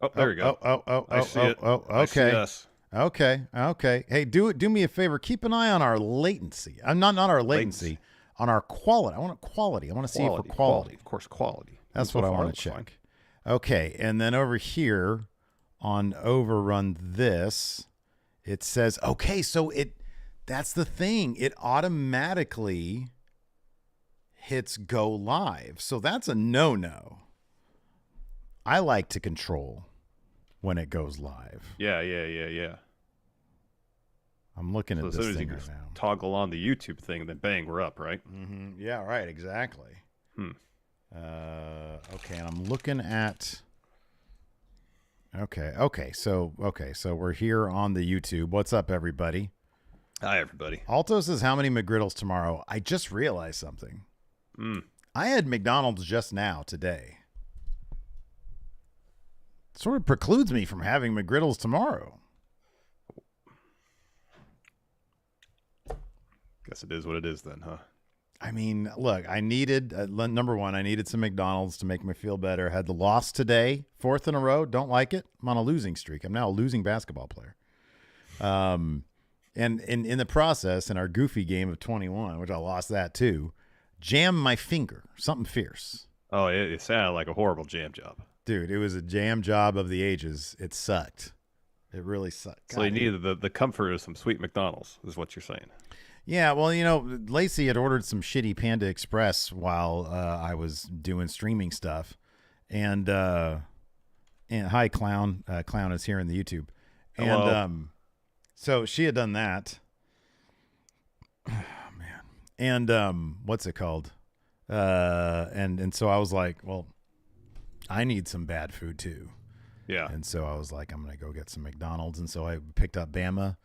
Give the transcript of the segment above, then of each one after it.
Oh, there you go. I see it. I see Okay. us. Okay. Hey, do me a favor. Keep an eye on our latency. I'm not our Latency. latency, on our quality. I want quality. I want to see if we're Quality. quality. Of course, quality. And That's so what I far, it want to looks fine. check. Okay, and then over here on Overrun this, it says okay. So that's the thing. It automatically hits go live. So that's a no. I like to control when it goes live. Yeah. I'm looking So at as this soon as you thing can right now. toggle on the YouTube thing, then bang, we're up, right? Yeah, right. Exactly. Hmm. Okay, and I'm looking at. Okay. So we're here on the YouTube. What's up, everybody? Hi, everybody. Alto says, "How many McGriddles tomorrow?" I just realized something. I had McDonald's just now today. Sort of precludes me from having McGriddles tomorrow. Guess it is what it is then, huh? I mean, look, I needed number one. I needed some McDonald's to make me feel better. Had the loss today, fourth in a row. Don't like it. I'm on a losing streak. I'm now a losing basketball player. And in the process, in our goofy game of 21, which I lost that too, jammed my finger. Something fierce. Oh, it sounded like a horrible jam job. Dude, it was a jam job of the ages. It sucked. It really sucked. So you needed the comfort of some sweet McDonald's, is what you're saying. Yeah, well, Lacey had ordered some shitty Panda Express while I was doing streaming stuff, and hi, Clown. Clown is here in the YouTube, Hello. and so she had done that. Oh, man, and what's it called? And so I was like, well, I need some bad food too. Yeah. And so I was like, I'm gonna go get some McDonald's, and so I picked up Bama.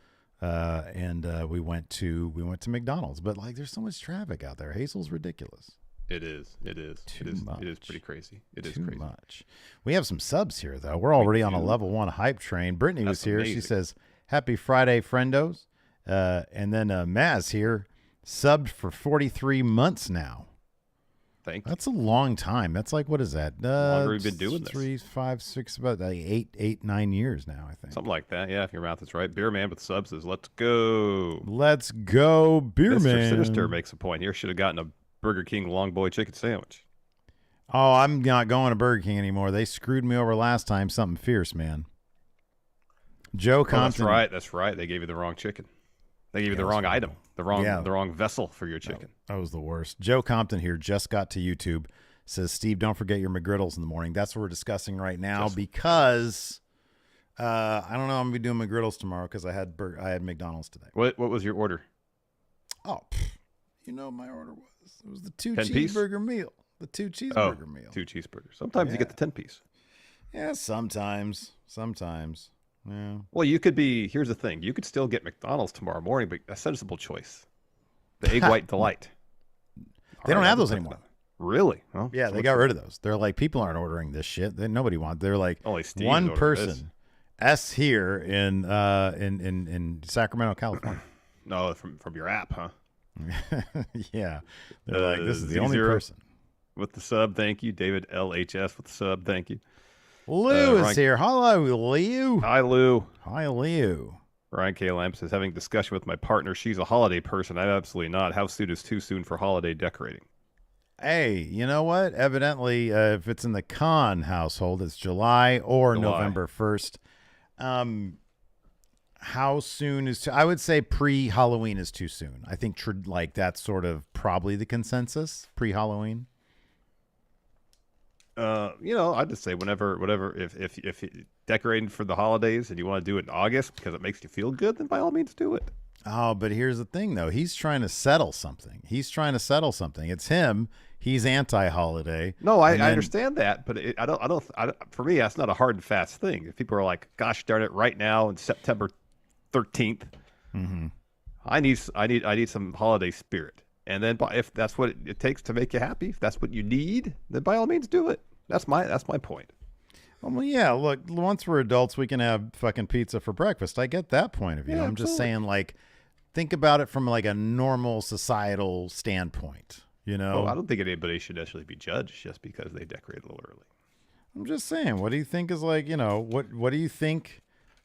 And we went to McDonald's, but like there's so much traffic out there. Hazel's ridiculous. It is. Too much. It is pretty crazy. It is Too crazy. much. We have some subs here though. We're already on a level 1 hype train. Brittany was That's here. amazing. She says, "Happy Friday, friendos." And then Maz here, subbed for 43 months now. Thank you. That's a long time. That's like, what is that? Longer we've been doing this. 3, 5, 6, about like 8, 9 years now, I think. Something like that. Yeah, if your mouth is right. Beer Man with subs says, "Let's go." Let's go, Beer Mr. Man. Sinister makes a point here. Should have gotten a Burger King Long Boy chicken sandwich. Oh, I'm not going to Burger King anymore. They screwed me over last time. Something fierce, man. Joe Compton. That's right. They gave you the wrong chicken. They gave you the wrong item, the wrong vessel for your chicken. That was the worst. Joe Compton here just got to YouTube. Says, "Steve, don't forget your McGriddles in the morning." That's what we're discussing right now because I don't know. I'm gonna be doing McGriddles tomorrow because I had McDonald's today. What was your order? Oh, my order was the 2 10-piece? cheeseburger meal. The 2 cheeseburger meal. 2 cheeseburgers. Sometimes you get the 10-piece. Yeah, sometimes. Yeah. Well, here's the thing. You could still get McDonald's tomorrow morning, but a sensible choice. The Egg White Delight. They don't have those anymore. Really? Oh, Yeah, they got rid of those. They're like, people aren't ordering this shit. Nobody wants. They're like, only Steve's one ordering person, this. S here in Sacramento, California. No, from your app, huh? Yeah, they're like, this is the only Z0 person. With the sub, thank you. David LHS with the sub, thank you. Lou is here. Hello, Lou. Hi, Lou. Hi, Lou. Ryan K. Lamp says, having discussion with my partner. She's a holiday person. I'm absolutely not. How soon is too soon for holiday decorating? Hey, you know what? Evidently, if it's in the Khan household, it's July or November 1st. How soon is I would say pre-Halloween is too soon. I think that's sort of probably the consensus, pre-Halloween. I'd just say whatever. If you're decorating for the holidays and you want to do it in August because it makes you feel good, then by all means do it. Oh, but here's the thing, though. He's trying to settle something. It's him. He's anti-holiday. No, I understand that, but I don't. For me, that's not a hard and fast thing. If people are like, "Gosh darn it, right now in September 13th, I need some holiday spirit," and then if that's what it takes to make you happy, if that's what you need, then by all means do it. That's my point. Well, yeah. Look, once we're adults, we can have fucking pizza for breakfast. I get that point of view. Yeah, I'm just saying, like, think about it from like a normal societal standpoint. I don't think anybody should necessarily be judged just because they decorate a little early. I'm just saying, what do you think is like, what do you think,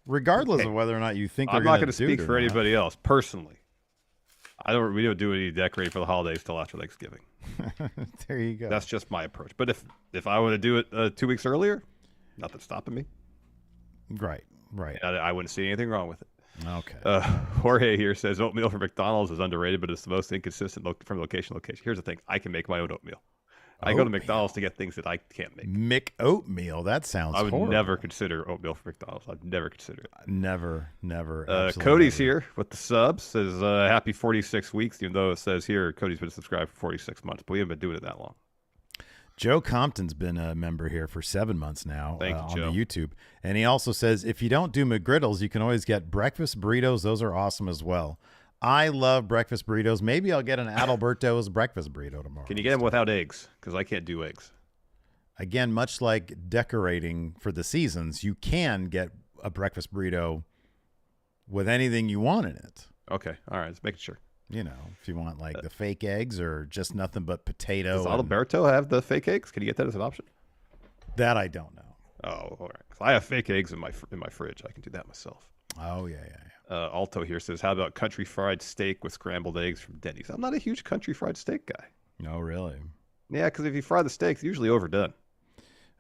regardless of whether or not you think I'm not going to speak for anybody else personally. We don't do any decorating for the holidays till after Thanksgiving. There you go. That's just my approach. But if I were to do it 2 weeks earlier, nothing's stopping me. Right. I wouldn't see anything wrong with it. Okay. Jorge here says oatmeal from McDonald's is underrated, but it's the most inconsistent from location to location. Here's the thing. I can make my own oatmeal. I go to McDonald's to get things that I can't make. Oatmeal. That sounds horrible. I would never consider oatmeal from McDonald's. I'd never consider it. Never. Cody's here with the subs. Says happy 46 weeks, even though it says here Cody's been subscribed for 46 months, but we haven't been doing it that long. Joe Compton's been a member here for 7 months now. Thank you, on Joe. the YouTube. And he also says, if you don't do McGriddles, you can always get breakfast burritos. Those are awesome as well. I love breakfast burritos. Maybe I'll get an Adalberto's breakfast burrito tomorrow. Can you get them without eggs? Because I can't do eggs. Again, much like decorating for the seasons, you can get a breakfast burrito with anything you want in it. Okay. All right. Just making sure. If you want like the fake eggs or just nothing but potato. Does Adalberto have the fake eggs? Can you get that as an option? That I don't know. Oh, all right. I have fake eggs in my fridge. I can do that myself. Oh, yeah. Alto here says, how about country fried steak with scrambled eggs from Denny's? I'm not a huge country fried steak guy. No, really? Yeah, because if you fry the steak, it's usually overdone.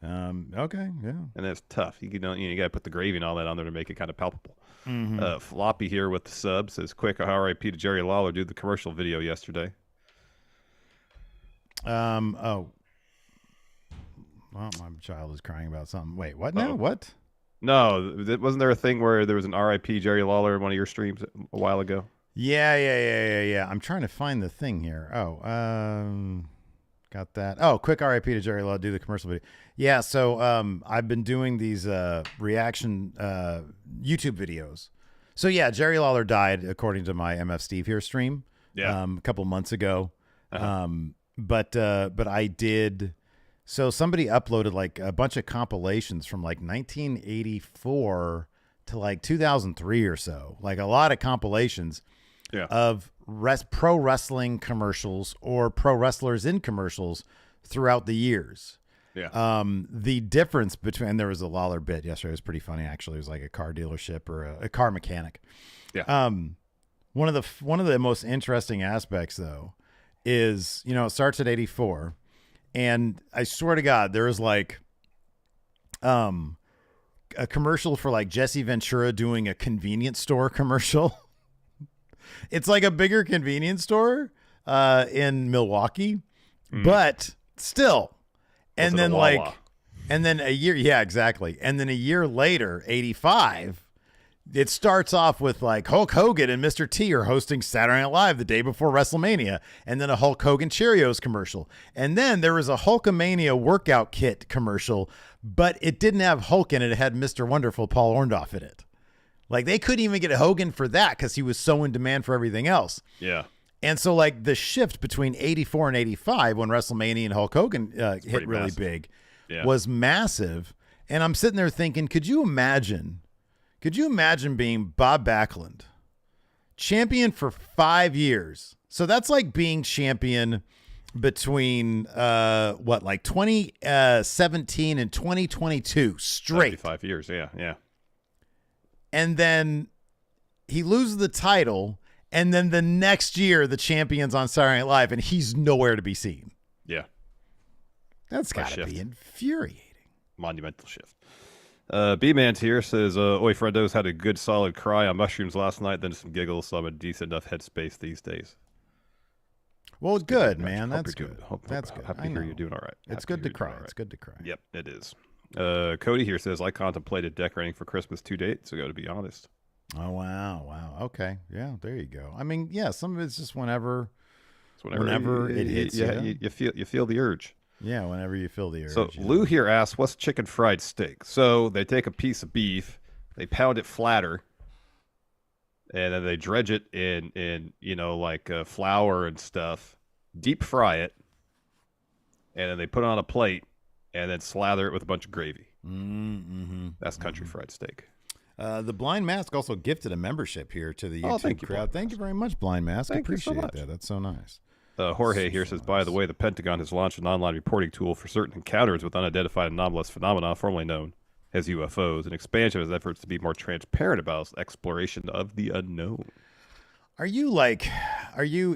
Okay, yeah. And it's tough. You got to put the gravy and all that on there to make it kind of palpable. Mm-hmm. Floppy here with the sub says, quick RIP to Jerry Lawler, did the commercial video yesterday. Well, my child is crying about something. Wait, what now? What? No, wasn't there a thing where there was an RIP Jerry Lawler in one of your streams a while ago? Yeah. I'm trying to find the thing here. Got that. Oh, quick RIP to Jerry Lawler, do the commercial video. Yeah, so I've been doing these reaction YouTube videos. So yeah, Jerry Lawler died according to my MF Steve here stream. Yeah. A couple months ago. Uh-huh. But I did. So somebody uploaded like a bunch of compilations from like 1984 to like 2003 or so, like a lot of compilations of pro wrestling commercials or pro wrestlers in commercials throughout the years. Yeah. The difference between, there was a Lawler bit yesterday. It was pretty funny. Actually, it was like a car dealership or a car mechanic. Yeah. One of the most interesting aspects though is, it starts at 84. And I swear to God, there was like a commercial for like Jesse Ventura doing a convenience store commercial. It's like a bigger convenience store in Milwaukee, but still. And then a year, yeah, exactly. And then a year later, 85, it starts off with like Hulk Hogan and Mr. T are hosting Saturday Night Live the day before WrestleMania, and then a Hulk Hogan Cheerios commercial. And then there was a Hulkamania workout kit commercial, but it didn't have Hulk in it. It had Mr. Wonderful Paul Orndorff in it. Like they couldn't even get Hogan for that because he was so in demand for everything else. Yeah. And so like the shift between 84 and 85 when WrestleMania and Hulk Hogan hit really massive. big Yeah. was massive. And I'm sitting there thinking, could you imagine being Bob Backlund, champion for 5 years? So that's like being champion between 2017 and 2022 straight. 5 years, yeah. And then he loses the title, and then the next year the champion's on Saturday Night Live, and he's nowhere to be seen. Yeah. That's got to be infuriating. Monumental shift. B-Man's here says, Oi, Friendos had a good solid cry on mushrooms last night, then some giggles, so I'm in decent enough headspace these days. Well, good, man. That's good. That's good. Happy to hear you're doing all right. It's good to cry. It's good to cry. Yep, it is. Cody here says, I contemplated decorating for Christmas 2 days ago, to be honest. Oh, wow. Okay. Yeah, there you go. I mean, yeah, some of it's just whenever it hits you. You feel the urge. Yeah, whenever you feel the urge. So Lou here asks, what's chicken fried steak? So they take a piece of beef, they pound it flatter, and then they dredge it in flour and stuff, deep fry it, and then they put it on a plate, and then slather it with a bunch of gravy. Mm-hmm. That's country fried steak. The Blind Mask also gifted a membership here to the YouTube crowd. Thank you very much, Blind Mask. Thank you so appreciate much. that. That's so nice. Jorge here says, by the way, the Pentagon has launched an online reporting tool for certain encounters with unidentified anomalous phenomena, formerly known as UFOs, an expansion of its efforts to be more transparent about exploration of the unknown. Are you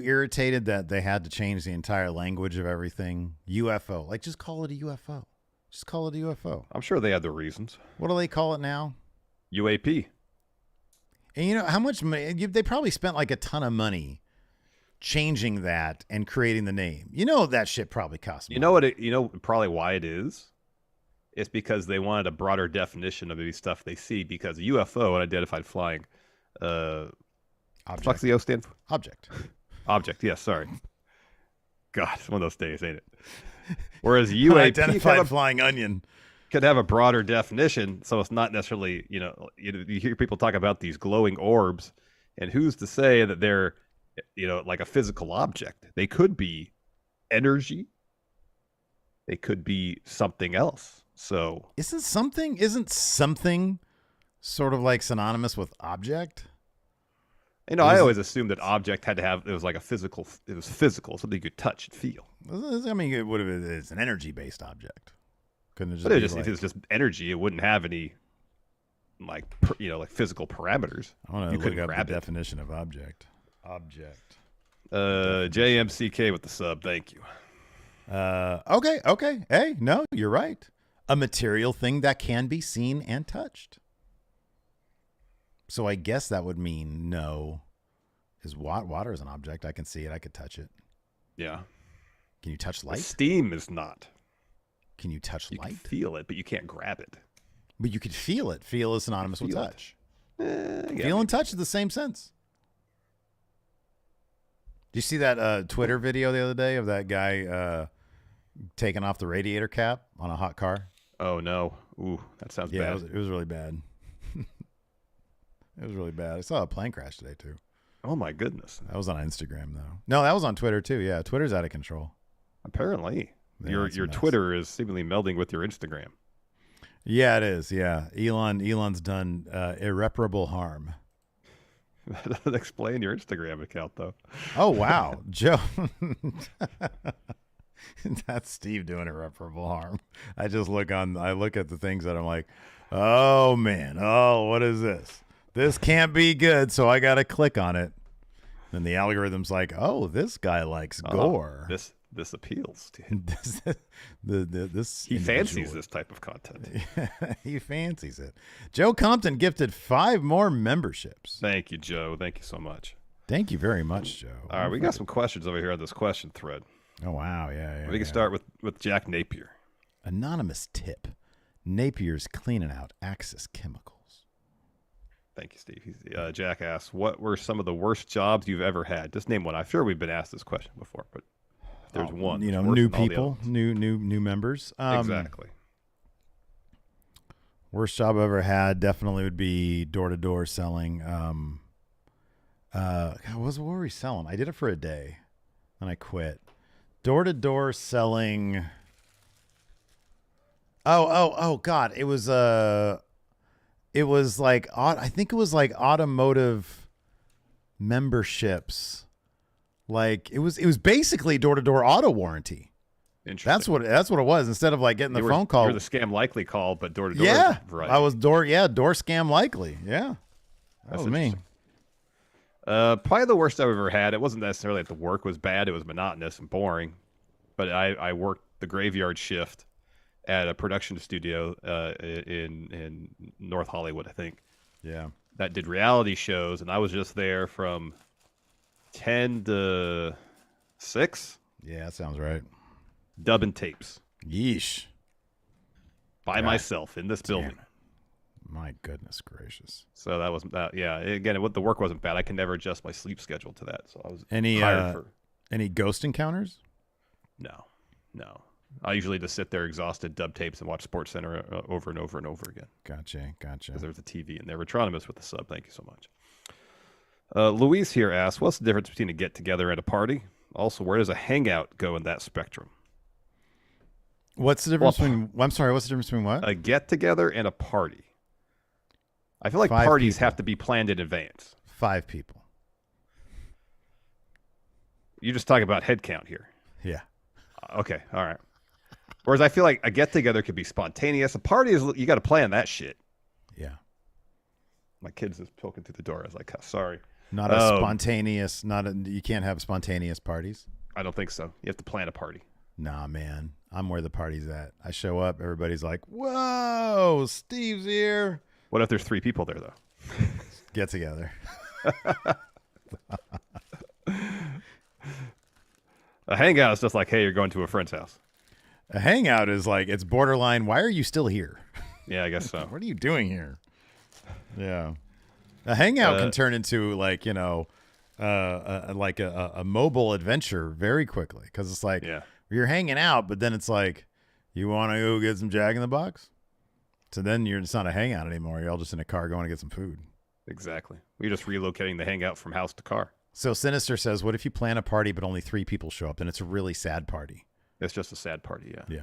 irritated that they had to change the entire language of everything? UFO. Like, just call it a UFO. Just call it a UFO. I'm sure they had their reasons. What do they call it now? UAP. And you know how much money they probably spent, like a ton of money changing that and creating the name. You know that shit probably cost money. You know probably why it is? It's because they wanted a broader definition of the stuff they see, because UFO, unidentified flying Object. What's the O stand for? Object. Object, yes, sorry. God, it's one of those days, ain't it? Whereas UAP unidentified flying onion could have a broader definition, so it's not necessarily, you hear people talk about these glowing orbs, and who's to say that they're, like a physical object? They could be energy. They could be something else. So isn't something sort of like synonymous with object? I always assumed that object had to have, it was physical, something you could touch and feel. I mean, it would have been, it's an energy-based object. Couldn't it just if it was just energy, it wouldn't have any, like physical parameters. I want to look up the definition of object. Object. JMCK with the sub, thank you. Okay. Hey, no, you're right. A material thing that can be seen and touched. So I guess that would mean no. Water is an object. I can see it. I could touch it. Yeah. Can you touch light? Steam is not. Can you touch light? You can feel it, but you can't grab it. But you could feel it. Feel is synonymous with touch. Yeah, feel and touch is the same sense. Did you see that Twitter video the other day of that guy taking off the radiator cap on a hot car? Oh, no. Ooh, that sounds bad. Yeah, it was really bad. It was really bad. I saw a plane crash today, too. Oh, my goodness. That was on Instagram, though. No, that was on Twitter, too. Yeah, Twitter's out of control. Apparently. Yeah, your Twitter is seemingly melding with your Instagram. Yeah, it is. Yeah. Elon's done irreparable harm. That doesn't explain your Instagram account, though. Oh, wow. Joe. That's Steve doing irreparable harm. I look at the things that I'm like, oh, man. Oh, what is this? This can't be good, so I got to click on it. Then the algorithm's like, oh, this guy likes gore. This appeals to him. He fancies this type of content. He fancies it. Joe Compton gifted 5 more memberships. Thank you, Joe. Thank you so much. Thank you very much, Joe. All right, we got some questions over here on this question thread. Oh, wow. Yeah. We can start with Jack Napier. Anonymous tip. Napier's cleaning out Axis chemicals. Thank you, Steve. Jack asks, what were some of the worst jobs you've ever had? Just name one. I'm sure we've been asked this question before, but there's one. New people, new members. Exactly. Worst job I ever had definitely would be door-to-door selling. What were we selling? I did it for a day, and I quit. Door-to-door selling. Oh God! It was like I think it was like automotive memberships. Like it was basically door-to-door auto warranty. Interesting. That's what it was. Instead of like getting the phone call, you were the scam likely call, but door-to-door. Yeah, variety. I was door scam likely. Yeah, that was me. Probably the worst I've ever had. It wasn't necessarily that the work was bad; it was monotonous and boring. But I worked the graveyard shift at a production studio in North Hollywood, I think. Yeah, that did reality shows, and I was just there from 10 to 6. Yeah, that sounds right. Dubbing tapes. Yeesh. By myself in this building. My goodness gracious. So that was that. Yeah. Again, the work wasn't bad. I can never adjust my sleep schedule to that. So I was any ghost encounters? No. I usually just sit there exhausted, dub tapes, and watch Sports Center over and over and over again. Gotcha. Because there's a TV in there. Retronimus with the sub. Thank you so much. Luis here asks, what's the difference between a get-together and a party? Also, where does a hangout go in that spectrum? What's the difference between... I'm sorry, what's the difference between what? A get-together and a party. I feel like parties have to be planned in advance. 5 people. You're just talking about head count here. Yeah. Okay. All right. Whereas I feel like a get together could be spontaneous. A party is you got to plan that shit. Yeah. My kid's just poking through the door. I was like, sorry. Not a spontaneous. You can't have spontaneous parties. I don't think so. You have to plan a party. Nah, man. I'm where the party's at. I show up. Everybody's like, "Whoa, Steve's here." What if there's 3 people there though? Get together. A hangout is just like, hey, you're going to a friend's house. A hangout is like, it's borderline. Why are you still here? Yeah, I guess so. What are you doing here? Yeah. A hangout can turn into like, like a mobile adventure very quickly. Cause it's like, you're hanging out, but then it's like, you want to go get some Jack in the Box? So then it's not a hangout anymore. You're all just in a car going to get some food. Exactly. We're just relocating the hangout from house to car. So Sinister says, what if you plan a party, but only 3 people show up? Then it's a really sad party. It's just a sad party. Yeah.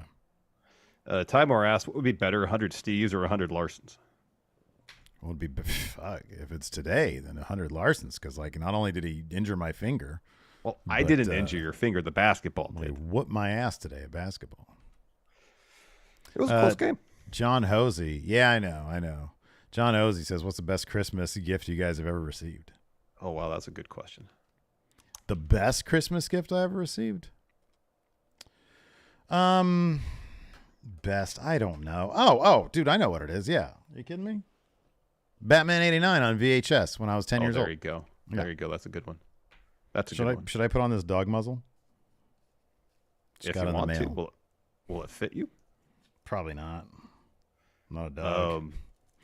Yeah. Timor asks, what would be better, 100 Steves or 100 Larsons? It would be, if it's today, then 100 Larsons. Cause like, not only did he injure my finger. Well, I didn't injure your finger. The basketball did. He whooped my ass today at basketball. It was a close game. John Hosey. Yeah, I know. John Hosey says, what's the best Christmas gift you guys have ever received? Oh, wow. That's a good question. The best Christmas gift I ever received? Best. I don't know. Oh, dude, I know what it is. Yeah. Are you kidding me? Batman 89 on VHS when I was 10 years old. There you go. There you go. That's a good one. That's a good one. Should I put on this dog muzzle? If you want to. Will it fit you? Probably not. I'm not a dog.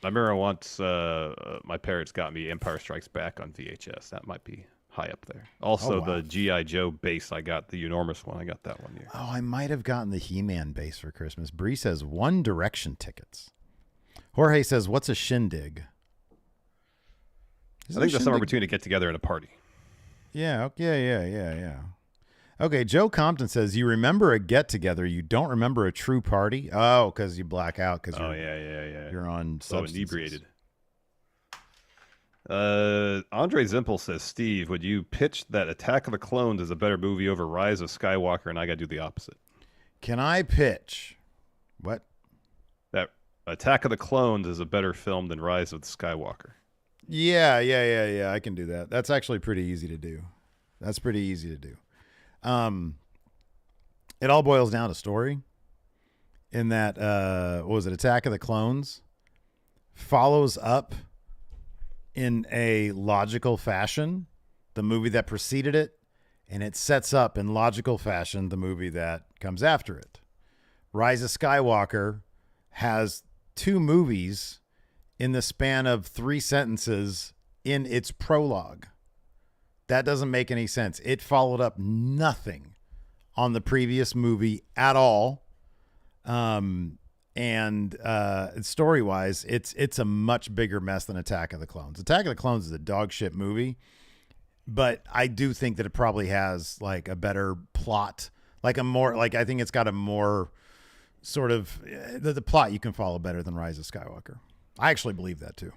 I remember once my parents got me Empire Strikes Back on VHS. That might be high up there. Also, the G.I. Joe base, I got the enormous one. I got that one year. Oh, I might have gotten the He-Man base for Christmas. Bree says One Direction tickets. Jorge says, what's a shindig? I think that's somewhere between a get-together and a party. Yeah. Okay, Joe Compton says, you remember a get-together, you don't remember a true party? Oh, because you black out. You're on substances. Inebriated. Andre Zimpel says, Steve, would you pitch that Attack of the Clones is a better movie over Rise of Skywalker, and I got to do the opposite? Can I pitch? What? That Attack of the Clones is a better film than Rise of the Skywalker. Yeah. I can do that. That's actually pretty easy to do. It all boils down to story. In that, what was it? Attack of the Clones follows up in a logical fashion the movie that preceded it, and it sets up in logical fashion the movie that comes after it. Rise of Skywalker has 2 movies in the span of 3 sentences in its prologue. That doesn't make any sense. It followed up nothing on the previous movie at all. And story-wise, it's a much bigger mess than Attack of the Clones. Attack of the Clones is a dog shit movie, but I do think that it probably has like a better plot, like I think it's got a more sort of the plot you can follow better than Rise of Skywalker. I actually believe that too.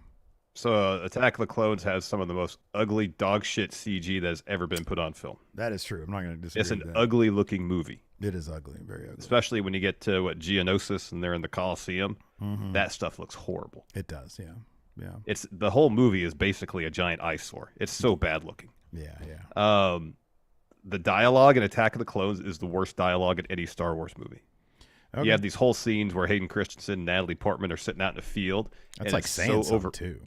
So Attack of the Clones has some of the most ugly dog shit CG that has ever been put on film. That is true. I'm not going to disagree. It's an ugly looking movie. It is ugly, very ugly. Especially when you get to Geonosis and they're in the Coliseum. Mm-hmm. That stuff looks horrible. It does, yeah. It's the whole movie is basically a giant eyesore. It's so bad looking. Yeah. The dialogue in Attack of the Clones is the worst dialogue in any Star Wars movie. Okay. You have these whole scenes where Hayden Christensen and Natalie Portman are sitting out in the field. That's like saying so too.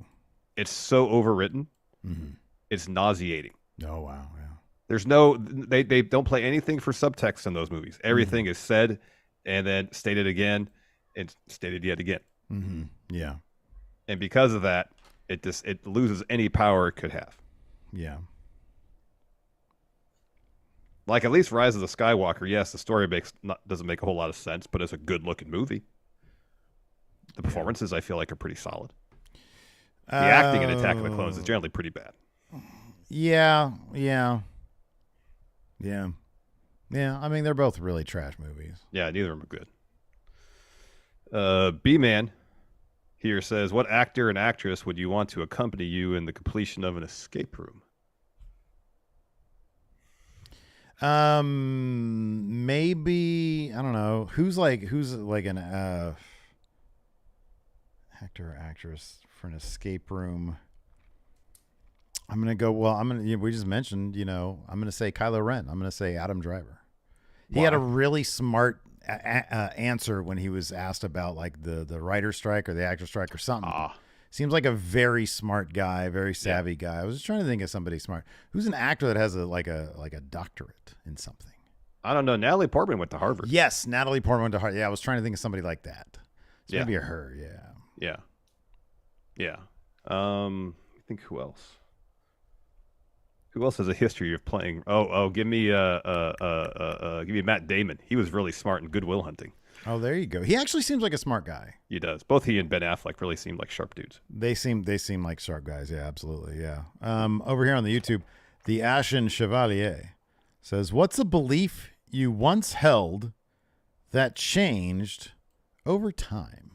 It's so overwritten. Mm-hmm. It's nauseating. Oh, wow. Yeah. There's they don't play anything for subtext in those movies. Everything is said and then stated again and stated yet again. Mm-hmm. Yeah. And because of that, it loses any power it could have. Yeah. Like at least Rise of the Skywalker, yes, the story doesn't make a whole lot of sense, but it's a good looking movie. The performances I feel like are pretty solid. The acting in Attack of the Clones is generally pretty bad. Yeah. I mean, they're both really trash movies. Yeah, neither of them are good. B-Man here says, what actor and actress would you want to accompany you in the completion of an escape room? Maybe I don't know who's like an actor or actress for an escape room. I'm gonna go. Well, we just mentioned. I'm gonna say Kylo Ren. I'm gonna say Adam Driver. He had a really smart answer when he was asked about like the writer strike or the actor strike or something. Seems like a very smart guy, very savvy guy. I was just trying to think of somebody smart. Who's an actor that has a doctorate in something? I don't know. Natalie Portman went to Harvard. Yes, Natalie Portman went to Harvard. Yeah, I was trying to think of somebody like that. It's maybe her. Yeah. I think who else? Who else has a history of playing? Give me Matt Damon. He was really smart in Good Will Hunting. Oh, there you go. He actually seems like a smart guy. He does. Both he and Ben Affleck really seem like sharp dudes. They seem like sharp guys. Yeah, absolutely. Yeah. Over here on the YouTube, the Ashen Chevalier says, "What's a belief you once held that changed over time?"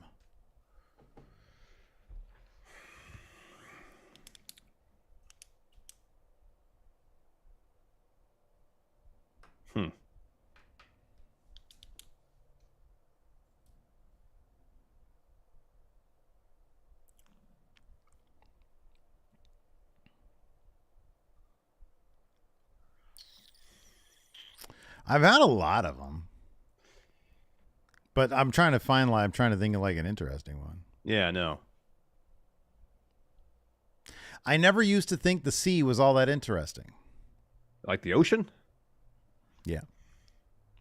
I've had a lot of them, but I'm trying to think of like an interesting one. Yeah, no. I never used to think the sea was all that interesting. Like the ocean? Yeah.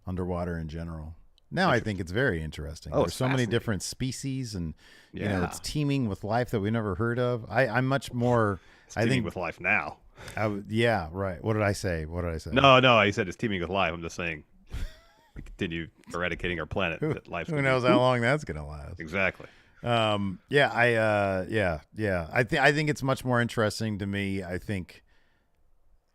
Underwater in general. Now I think it's very interesting. Oh, there's so many different species, and it's teeming with life that we never heard of. I'm much more. It's teeming with life now. Yeah, right. What did I say? No, I said it's teeming with life. I'm just saying we continue eradicating our planet. Who knows how long that's going to last? Exactly. I think it's much more interesting to me, I think,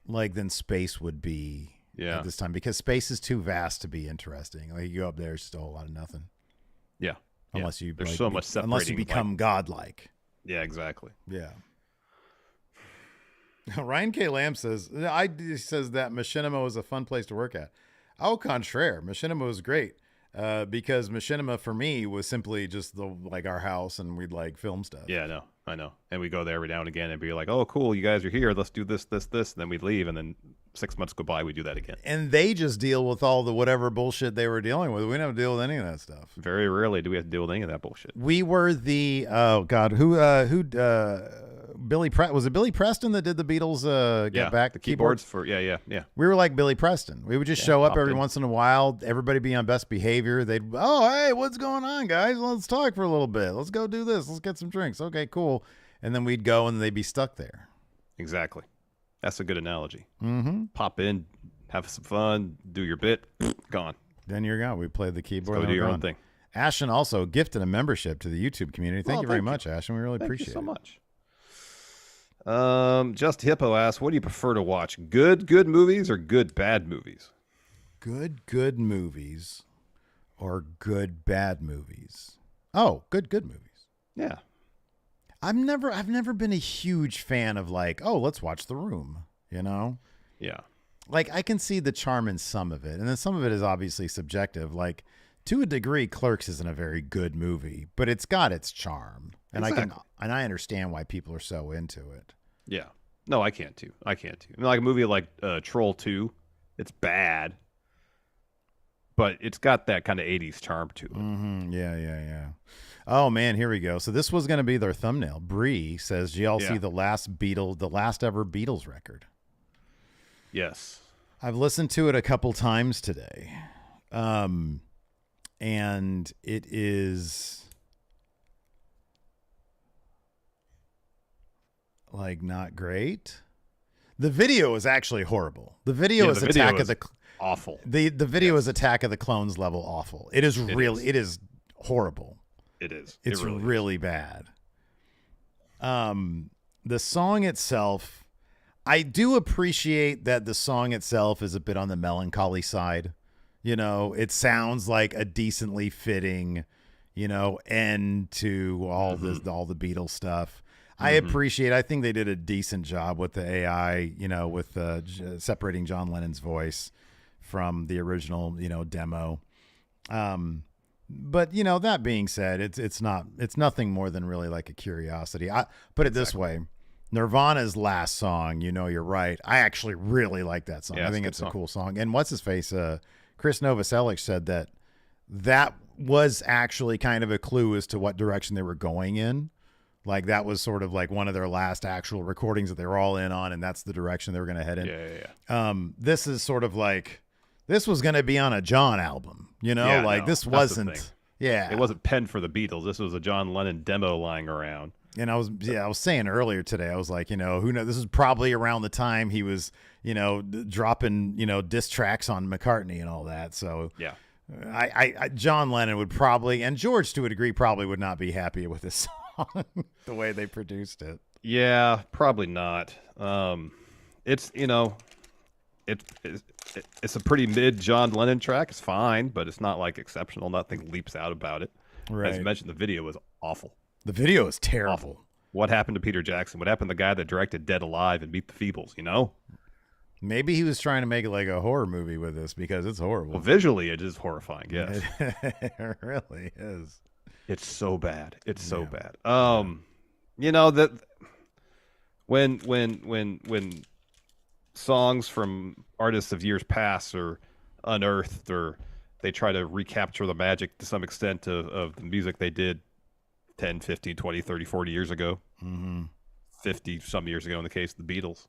like than space would be at this time, because space is too vast to be interesting. Like you go up there, it's just a whole lot of nothing. Yeah. Unless you there's so much separating. Unless you become godlike. Yeah, exactly. Yeah. Ryan K. Lamb says that Machinima was a fun place to work at. Au contraire, Machinima was great because Machinima for me was simply just our house, and we'd like film stuff. Yeah, no, I know. And we go there every now and again and be like, "Oh, cool, you guys are here. Let's do this, this, this." And then we'd leave, and then 6 months go by, we do that again. And they just deal with all the whatever bullshit they were dealing with. We don't deal with any of that stuff. Very rarely do we have to deal with any of that bullshit. We were the was it Billy Preston that did the Beatles Get Back? The keyboards for yeah. We were like Billy Preston. We would just show up every once in a while. Everybody be on best behavior. They'd, hey, what's going on, guys? Let's talk for a little bit. Let's go do this. Let's get some drinks. Okay, cool. And then we'd go and they'd be stuck there. Exactly. That's a good analogy. Mm-hmm. Pop in, have some fun, do your bit, gone. Then you're gone. We played the keyboard. Let's go do your own thing. Ashen also gifted a membership to the YouTube community. Thank you very much, Ashen. We really appreciate it. Thank you so much. Just Hippo asks, what do you prefer to watch? Good movies or good bad movies? Good movies or good bad movies? Oh, good movies. Yeah. I've never been a huge fan of like, let's watch The Room, Yeah. Like I can see the charm in some of it, and then some of it is obviously subjective. Like to a degree, Clerks isn't a very good movie, but it's got its charm. And I understand why people are so into it. Yeah. No, I can too. I mean, like a movie like Troll 2, it's bad, but it's got that kind of 80s charm to it. Mm-hmm. Yeah. Oh man, here we go. So this was going to be their thumbnail. Bree says, "Do y'all see the last ever Beatles record?" Yes. I've listened to it a couple times today. And it is like not great. The video is actually horrible. The video is awful. The video is Attack of the Clones level awful. It is horrible. It is. It's really bad. The song itself, I do appreciate that the song itself is a bit on the melancholy side. It sounds like a decently fitting, end to all the Beatles stuff. I think they did a decent job with the AI, with separating John Lennon's voice. from the original, demo. But that being said, it's nothing more than really like a curiosity. I put it this way. Nirvana's last song, you're right. I actually really like that song. Yeah, I think it's a cool song. And what's his face? Chris Novoselic said that was actually kind of a clue as to what direction they were going in. Like that was sort of like one of their last actual recordings that they were all in on, and that's the direction they were going to head in. Yeah. This is sort of like, this was going to be on a John album, this wasn't. Yeah, it wasn't penned for the Beatles. This was a John Lennon demo lying around. And I was saying earlier today, I was like, who knows? This is probably around the time he was, dropping, diss tracks on McCartney and all that. So yeah, I John Lennon would probably, and George to a degree probably would not be happy with this song, the way they produced it. Yeah, probably not. It's it's a pretty mid John Lennon track. It's fine, but it's not like exceptional. Nothing leaps out about it. Right. As you mentioned, the video was awful. The video is terrible. Awful. What happened to Peter Jackson? What happened to the guy that directed Dead Alive and Meet the Feebles? Maybe he was trying to make it like a horror movie with this because it's horrible. Well, visually, it is horrifying. Yes, it really is. It's so bad. It's so bad. That when songs from artists of years past are unearthed, or they try to recapture the magic to some extent of the music they did 10, 15, 20, 30, 40 years ago, 50 some years ago in the case of the Beatles.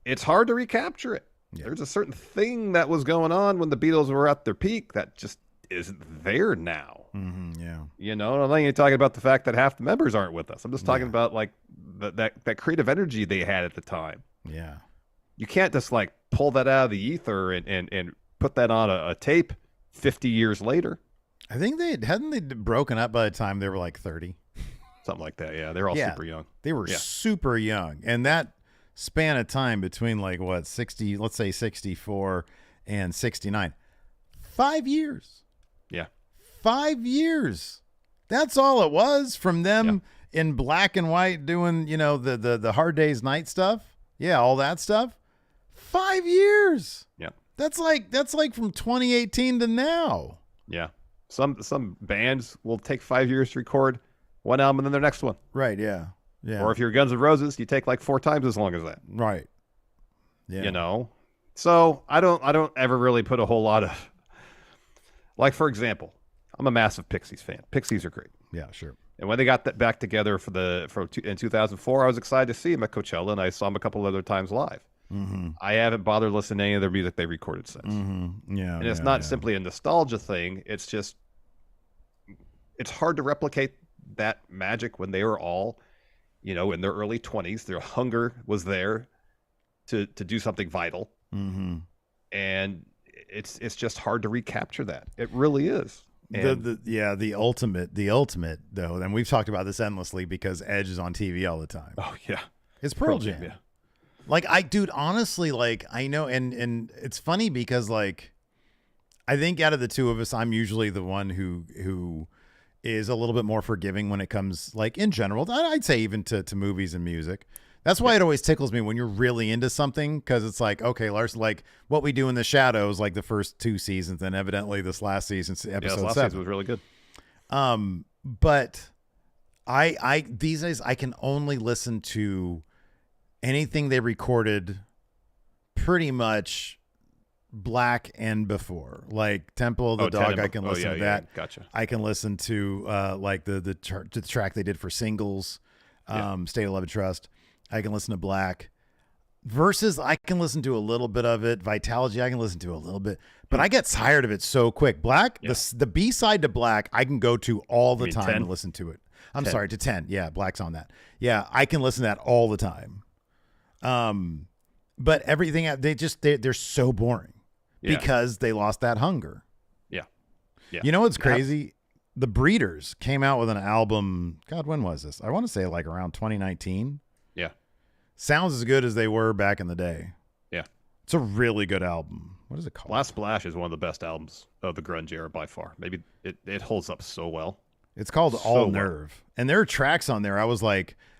It's hard to recapture it. Yeah. There's a certain thing that was going on when the Beatles were at their peak that just isn't there now. Yeah. I'm not even talking about the fact that half the members aren't with us. I'm just talking about like that creative energy they had at the time. Yeah. You can't just like pull that out of the ether and put that on a tape 50 years later. I think hadn't they broken up by the time they were like 30. Something like that. Yeah. They're all super young. They were super young. And that span of time between like 60, let's say 64 and 69, 5 years. Yeah. 5 years. That's all it was from them in black and white doing, the Hard Day's Night stuff. Yeah. All that stuff. 5 years. Yeah. That's like from 2018 to now. Yeah. Some bands will take 5 years to record one album and then their next one. Right. Yeah. Yeah. Or if you're Guns N' Roses, you take like 4 times as long as that. Right. Yeah. So I don't ever really put a whole lot of, like, for example, I'm a massive Pixies fan. Pixies are great. Yeah, sure. And when they got that back together in 2004, I was excited to see them at Coachella, and I saw them a couple other times live. I haven't bothered listening to any of their music they recorded since. Yeah, and it's not simply a nostalgia thing. It's just, it's hard to replicate that magic when they were all, in their early 20s. Their hunger was there to do something vital. And it's just hard to recapture that. It really is. The ultimate though, and we've talked about this endlessly because Edge is on TV all the time. Oh yeah. It's Pearl Jam. Yeah. Like honestly, like I know, and it's funny because like I think out of the two of us, I'm usually the one who is a little bit more forgiving when it comes, like, in general, I'd say even to movies and music. That's why it always tickles me when you're really into something, because it's like, okay, Larson, like What We Do in the Shadows, like the first 2 seasons, and evidently this last season, episode last 7 season was really good. But I these days I can only listen to anything they recorded pretty much Black and before, like Temple of the Dog. I can listen to that. Gotcha. I can listen to like the track they did for singles, State of Love and Trust. I can listen to Black. Versus, I can listen to a little bit of it. Vitalogy, I can listen to a little bit, but I get tired of it so quick. Black, the B-side to Black, I can go to all the time 10? and listen to it. I'm sorry, to 10. Yeah, Black's on that. Yeah, I can listen to that all the time. But everything, they're so boring because they lost that hunger. Yeah. You know what's crazy? The Breeders came out with an album. God, when was this? I want to say like around 2019. Yeah. Sounds as good as they were back in the day. Yeah. It's a really good album. What is it called? Last Splash is one of the best albums of the grunge era by far. Maybe it holds up so well. It's called All Nerve. And there are tracks on there. I was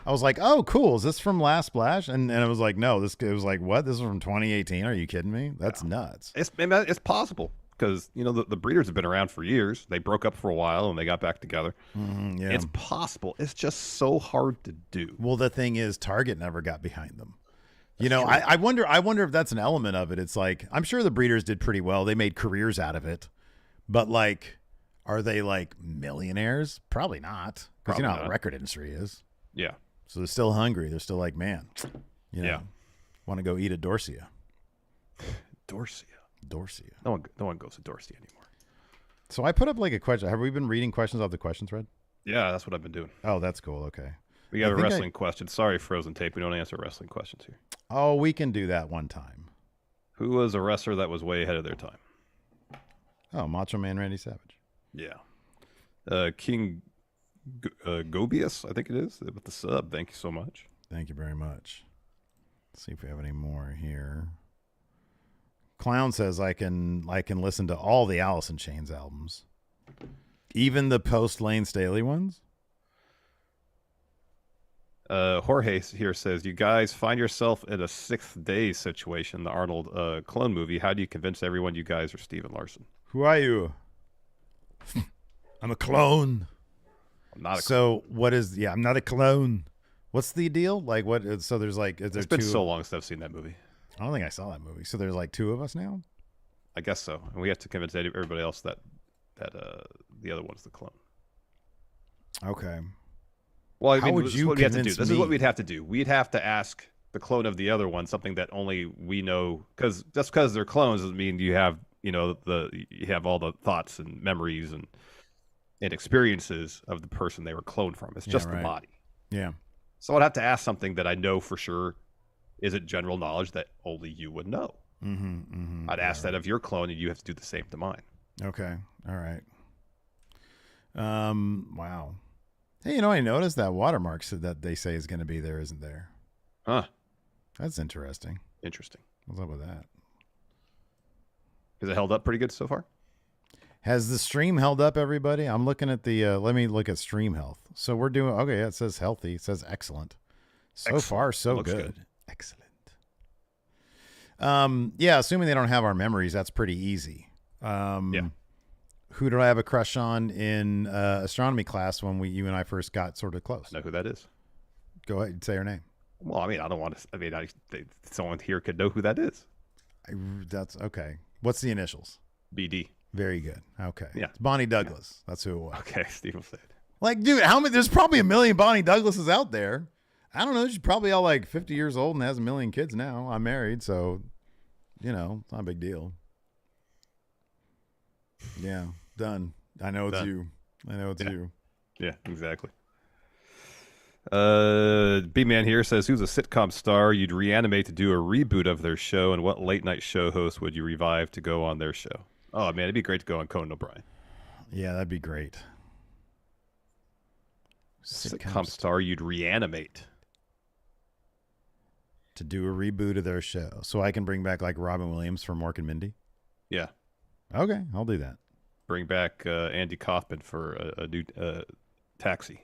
I was like, oh, cool. Is this from Last Splash? And I was like, no, it was like, what? This is from 2018. Are you kidding me? That's nuts. It's possible because, you know, the breeders have been around for years. They broke up for a while and they got back together. Yeah. It's possible. It's just so hard to do. Well, the thing is, Target never got behind them. You know, I wonder if that's an element of it. It's like, I'm sure the breeders did pretty well. They made careers out of it. But like, are they like millionaires? Probably not. Because you know how the record industry is. Yeah. So they're still hungry. They're still like, man, you know, want to go eat a Dorsia. Dorsia. No one goes to Dorsia anymore. So I put up like a question. Have we been reading questions off the question thread? Yeah, that's what I've been doing. Oh, that's cool. Okay. We got a wrestling question. Sorry, Frozen Tape. We don't answer wrestling questions here. Oh, we can do that one time. Who was a wrestler that was way ahead of their time? Oh, Macho Man Randy Savage. Yeah. King Gobius, I think it is, with the sub. Thank you so much. Thank you very much. Let's see if we have any more here. Clown says I can listen to all the Alice in Chains albums, even the post Lane Staley ones. Jorge here says, you guys find yourself in a Sixth Day situation, the Arnold clone movie. How do you convince everyone you guys are Steven Larson? Who are you? I'm a clone. I'm not a clone. What is, I'm not a clone. What's the deal? Like what? So there's like, is there it's been so long since I've seen that movie. I don't think I saw that movie. So there's like two of us now? I guess so. And we have to convince everybody else that the other one's the clone. Okay. Well, I mean, this is what we have to do. This is what we'd have to do. We'd have to ask the clone of the other one something that only we know, because just because they're clones doesn't mean you have, you know, you have all the thoughts and memories and experiences of the person they were cloned from. It's just the body. Yeah. So I'd have to ask something that I know for sure isn't general knowledge that only you would know. I'd ask that of your clone, and you have to do the same to mine. Okay. All right. Wow. Hey, you know, I noticed that watermark that they say is going to be there isn't there. Huh. That's interesting. Interesting. What's up with that? Has it held up pretty good so far? Has the stream held up, everybody? I'm looking at the, let me look at stream health. So we're doing, okay, it says healthy. It says excellent. So far, so good. Excellent. Yeah, assuming they don't have our memories, that's pretty easy. Yeah. Who did I have a crush on in astronomy class when you and I first got sort of close? I know who that is. Go ahead and say her name. Well, I mean, I don't want to. I mean, someone here could know who that is. That's okay. What's the initials? BD. Very good. Okay. Yeah. It's Bonnie Douglas. That's who it was. Okay, Steve will say it. Like, dude, how many? There's probably a million Bonnie Douglases out there. I don't know. She's probably all like 50 years old and has a million kids now. I'm married, so you know, it's not a big deal. Yeah, done. I know it's you. I know it's you. Yeah, exactly. B-Man here says, who's a sitcom star you'd reanimate to do a reboot of their show, and what late night show host would you revive to go on their show? Oh, man, it'd be great to go on Conan O'Brien. Yeah, that'd be great. Sitcom star you'd reanimate to do a reboot of their show, so I can bring back like Robin Williams from Mork and Mindy. Yeah. Okay, I'll do that. Bring back Andy Kaufman for a new Taxi.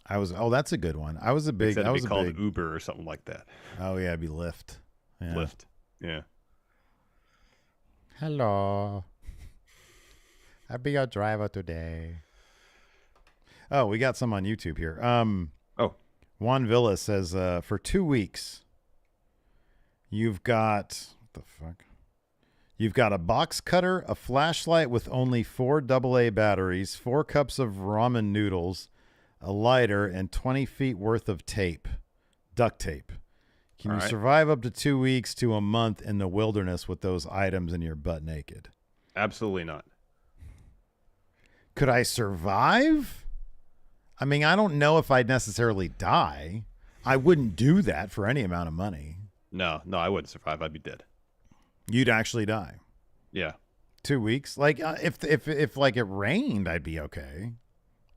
That's a good one. I was a big. That was called Uber or something like that. Oh yeah, it'd be Lyft. Yeah. Lyft. Yeah. Hello. I'll be your driver today. Oh, we got some on YouTube here. Juan Villa says, for 2 weeks, you've got, what the fuck? You've got a box cutter, a flashlight with only 4 AA batteries, 4 cups of ramen noodles, a lighter, and 20 feet worth of tape, duct tape. Can you survive up to 2 weeks to a month in the wilderness with those items and you're butt naked? Absolutely not. Could I survive? I mean, I don't know if I'd necessarily die. I wouldn't do that for any amount of money. No, I wouldn't survive. I'd be dead. You'd actually die. Yeah. 2 weeks. Like if like it rained, I'd be okay.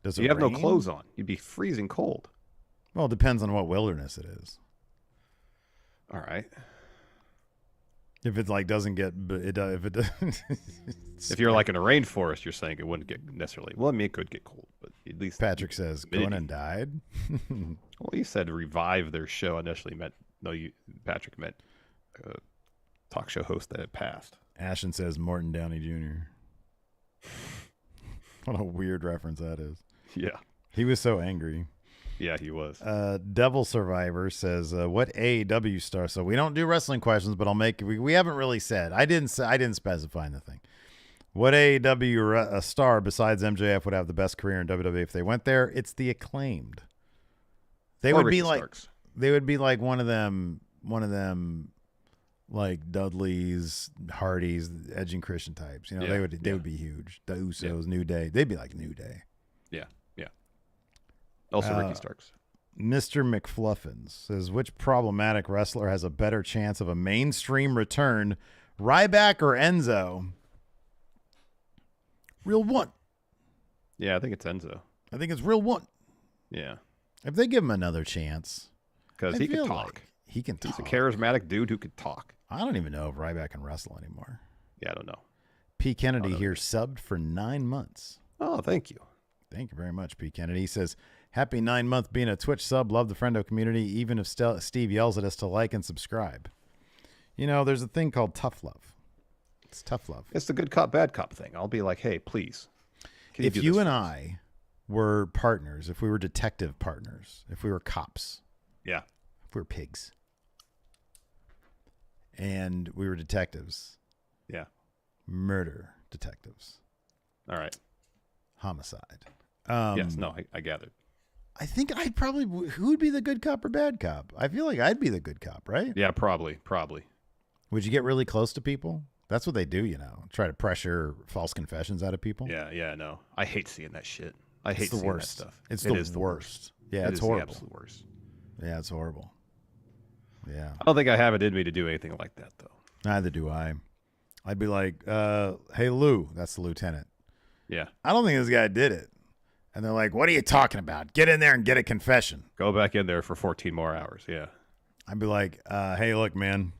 Does it You have rain? no clothes on. You'd be freezing cold. Well, it depends on what wilderness it is. All right. If it like doesn't get, if it doesn't, If you're like in a rainforest, you're saying it wouldn't get necessarily. Well, I mean, it could get cold, but at least Patrick says Conan died. Well, you said revive their show. Initially meant Patrick meant talk show host that had passed. Ashton says Morton Downey Jr. What a weird reference that is. Yeah, he was so angry. Yeah, he was. Devil Survivor says, "What AEW star?" So we don't do wrestling questions, but I'll make. We haven't really said. I didn't specify in the thing. What AEW star besides MJF would have the best career in WWE if they went there? It's the Acclaimed. They would be like Starks. They would be like one of them, like Dudley's, Hardy's, Edge and Christian types. You know, they would be huge. The Usos, New Day, they'd be like New Day. Yeah. Also, Ricky Starks. Mr. McFluffins says, which problematic wrestler has a better chance of a mainstream return, Ryback or Enzo? Real one. Yeah, I think it's Enzo. I think it's real one. Yeah. If they give him another chance. Because he can talk. Like he can talk. He's a charismatic dude who can talk. I don't even know if Ryback can wrestle anymore. Yeah, I don't know. P. Kennedy here subbed for 9 months. Oh, thank you. Thank you very much, P. Kennedy. He says, happy 9 month being a Twitch sub. Love the Friendo community, even if Steve yells at us to like and subscribe. You know, there's a thing called tough love. It's tough love. It's the good cop, bad cop thing. I'll be like, hey, please. If you and I were partners, if we were detective partners, if we were cops. Yeah. If we were pigs. And we were detectives. Yeah. Murder detectives. All right. Homicide. Yes, no, I gathered. I think I'd probably, who would be the good cop or bad cop? I feel like I'd be the good cop, right? Yeah, probably. Would you get really close to people? That's what they do, you know. Try to pressure false confessions out of people. Yeah, no. I hate seeing that shit. I hate the seeing worst. that stuff. It's the worst. worst. Yeah, it's horrible. The absolute worst. Yeah, it's horrible. Yeah. I don't think I have it in me to do anything like that, though. Neither do I. I'd be like, hey, Lou. That's the lieutenant. Yeah. I don't think this guy did it. And they're like, what are you talking about? Get in there and get a confession. Go back in there for 14 more hours. Yeah. I'd be like, hey, look, man.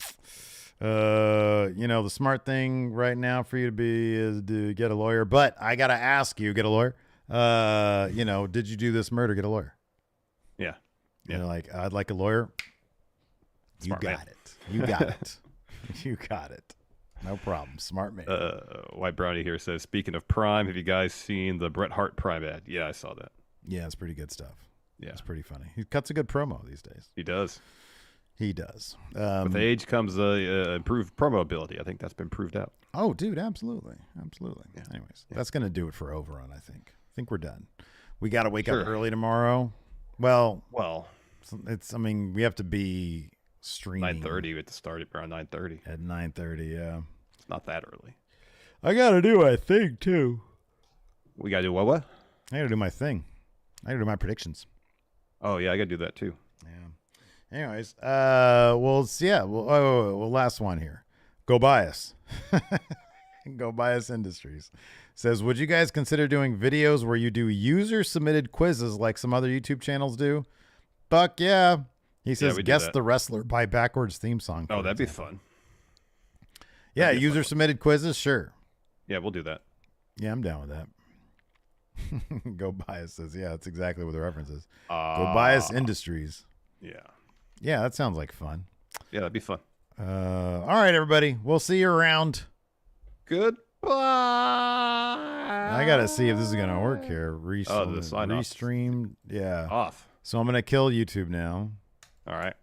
You know, the smart thing right now for you to be is to get a lawyer. But I got to ask you, get a lawyer. You know, did you do this murder? Get a lawyer. Yeah. And they're like, I'd like a lawyer. Smart you got man. it. You got it. You got it. No problem. Smart man. White Brownie here says, speaking of Prime, have you guys seen the Bret Hart Prime ad? Yeah, I saw that. Yeah, it's pretty good stuff. Yeah. It's pretty funny. He cuts a good promo these days. He does. He does. With age comes improved promo ability. I think that's been proved out. Oh, dude, absolutely. Absolutely. Yeah. Anyways, that's going to do it for Overrun, I think. I think we're done. We got to wake up early tomorrow. Well, I mean, we have to be streaming. 9:30. We have to start it around 9:30. At 9:30, yeah. It's not that early. I got to do my thing, too. We got to do what? I got to do my thing. I got to do my predictions. Oh, yeah, I got to do that, too. Yeah. Anyways, well, last one here. Go Bias. Go Bias Industries says, would you guys consider doing videos where you do user-submitted quizzes like some other YouTube channels do? Fuck yeah. He says, guess the wrestler by backwards theme song. Oh, that'd be fun. Yeah, user-submitted quizzes, sure. Yeah, we'll do that. Yeah, I'm down with that. Go Bias says, yeah, that's exactly what the reference is. Go Bias Industries. Yeah. Yeah, that sounds like fun. Yeah, that'd be fun. All right, everybody. We'll see you around. Goodbye. I got to see if this is going to work here. The sign off. Restream. Yeah. Off. So I'm going to kill YouTube now. All right.